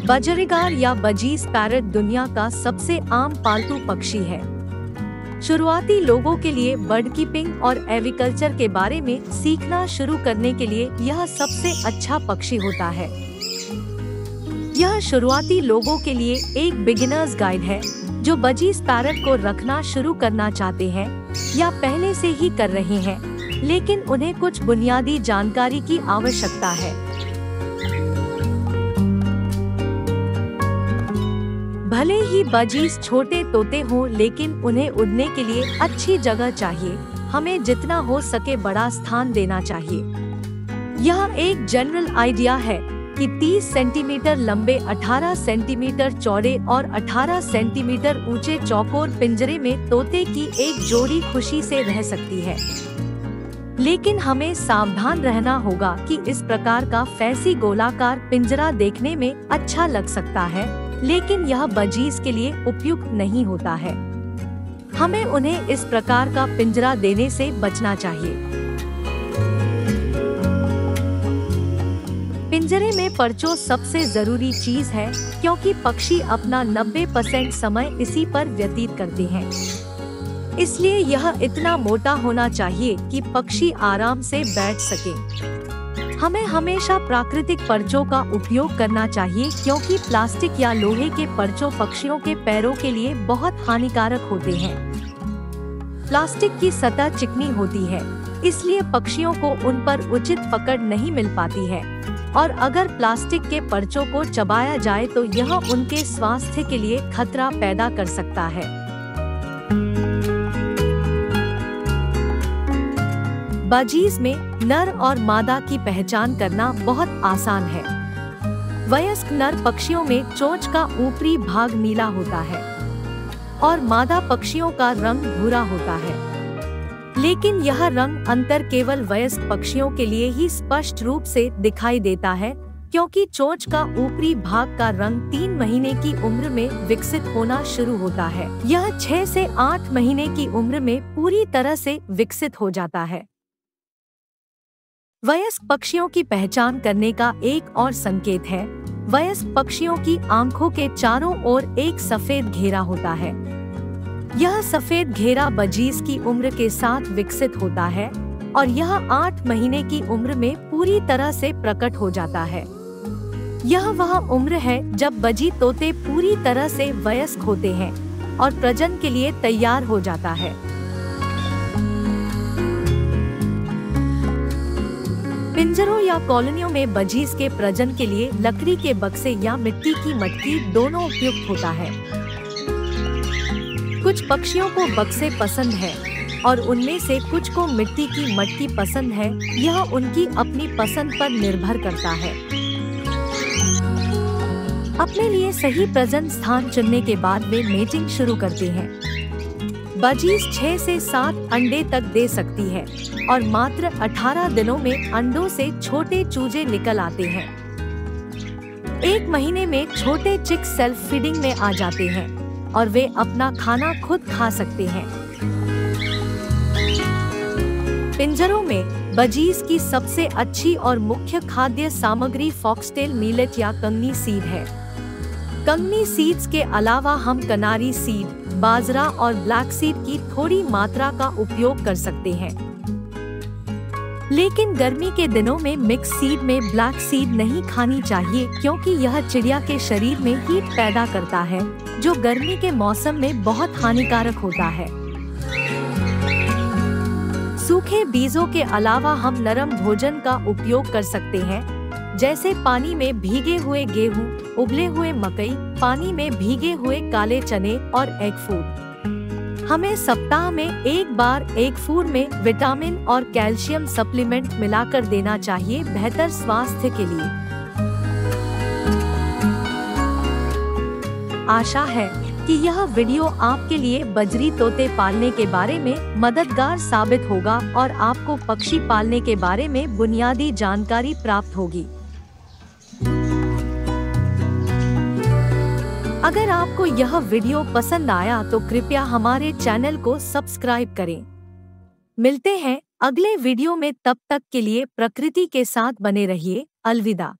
Budgerigar या budgies parrot दुनिया का सबसे आम पालतू पक्षी है। शुरुआती लोगों के लिए बर्ड कीपिंग और एविकल्चर के बारे में सीखना शुरू करने के लिए यह सबसे अच्छा पक्षी होता है। यह शुरुआती लोगों के लिए एक बिगिनर्स गाइड है जो बजीज पैरट को रखना शुरू करना चाहते हैं या पहले से ही कर रहे हैं, लेकिन उन्हें कुछ बुनियादी जानकारी की आवश्यकता है। भले ही बजीज छोटे तोते हों, लेकिन उन्हें उड़ने के लिए अच्छी जगह चाहिए। हमें जितना हो सके बड़ा स्थान देना चाहिए। यह एक जनरल आइडिया है कि 30 सेंटीमीटर लंबे, 18 सेंटीमीटर चौड़े और 18 सेंटीमीटर ऊंचे चौकोर पिंजरे में तोते की एक जोड़ी खुशी से रह सकती है। लेकिन हमें सावधान रहना होगा कि इस प्रकार का फैंसी गोलाकार पिंजरा देखने में अच्छा लग सकता है, लेकिन यह बजीज के लिए उपयुक्त नहीं होता है। हमें उन्हें इस प्रकार का पिंजरा देने से बचना चाहिए। पिंजरे में पर्चो सबसे जरूरी चीज है, क्योंकि पक्षी अपना 90% समय इसी पर व्यतीत करते हैं। इसलिए यह इतना मोटा होना चाहिए कि पक्षी आराम से बैठ सके। हमें हमेशा प्राकृतिक पर्चों का उपयोग करना चाहिए, क्योंकि प्लास्टिक या लोहे के पर्चों पक्षियों के पैरों के लिए बहुत हानिकारक होते हैं। प्लास्टिक की सतह चिकनी होती है, इसलिए पक्षियों को उन पर उचित पकड़ नहीं मिल पाती है, और अगर प्लास्टिक के पर्चों को चबाया जाए तो यह उनके स्वास्थ्य के लिए खतरा पैदा कर सकता है। बजीज में नर और मादा की पहचान करना बहुत आसान है। वयस्क नर पक्षियों में चोंच का ऊपरी भाग नीला होता है और मादा पक्षियों का रंग भूरा होता है। लेकिन यह रंग अंतर केवल वयस्क पक्षियों के लिए ही स्पष्ट रूप से दिखाई देता है, क्योंकि चोंच का ऊपरी भाग का रंग 3 महीने की उम्र में विकसित होना शुरू होता है। यह 6 से 8 महीने की उम्र में पूरी तरह से विकसित हो जाता है। वयस्क पक्षियों की पहचान करने का एक और संकेत है, वयस्क पक्षियों की आंखों के चारों ओर एक सफेद घेरा होता है। यह सफेद घेरा बजीज की उम्र के साथ विकसित होता है और यह 8 महीने की उम्र में पूरी तरह से प्रकट हो जाता है। यह वह उम्र है जब बजी तोते पूरी तरह से वयस्क होते हैं और प्रजनन के लिए तैयार हो जाता है। पिंजरों या कॉलोनियों में बजीज के प्रजनन के लिए लकड़ी के बक्से या मिट्टी की मटकी दोनों उपयुक्त होता है। कुछ पक्षियों को बक्से पसंद है और उनमें से कुछ को मिट्टी की मटकी पसंद है। यह उनकी अपनी पसंद पर निर्भर करता है। अपने लिए सही प्रजनन स्थान चुनने के बाद वे मेटिंग शुरू करते हैं। बजीज 6 से 7 अंडे तक दे सकती है और मात्र 18 दिनों में अंडों से छोटे चूजे निकल आते हैं। 1 महीने में छोटे चिक सेल्फ फीडिंग में आ जाते हैं और वे अपना खाना खुद खा सकते हैं। पिंजरों में बजीज की सबसे अच्छी और मुख्य खाद्य सामग्री फॉक्सटेल मिलेट या कंगनी सीड है। कंगनी सीड्स के अलावा हम कनारी सीड, बाजरा और ब्लैक सीड की थोड़ी मात्रा का उपयोग कर सकते हैं। लेकिन गर्मी के दिनों में मिक्स सीड में ब्लैक सीड नहीं खानी चाहिए, क्योंकि यह चिड़िया के शरीर में हीट पैदा करता है, जो गर्मी के मौसम में बहुत हानिकारक होता है। सूखे बीजों के अलावा हम नरम भोजन का उपयोग कर सकते हैं, जैसे पानी में भीगे हुए गेहूं, उबले हुए मकई, पानी में भीगे हुए काले चने और एग फूड। हमें सप्ताह में एक बार एग फूड में विटामिन और कैल्शियम सप्लीमेंट मिलाकर देना चाहिए, बेहतर स्वास्थ्य के लिए। आशा है कि यह वीडियो आपके लिए बजरी तोते पालने के बारे में मददगार साबित होगा और आपको पक्षी पालने के बारे में बुनियादी जानकारी प्राप्त होगी। अगर आपको यह वीडियो पसंद आया तो कृपया हमारे चैनल को सब्सक्राइब करें। मिलते हैं अगले वीडियो में, तब तक के लिए प्रकृति के साथ बने रहिए। अलविदा।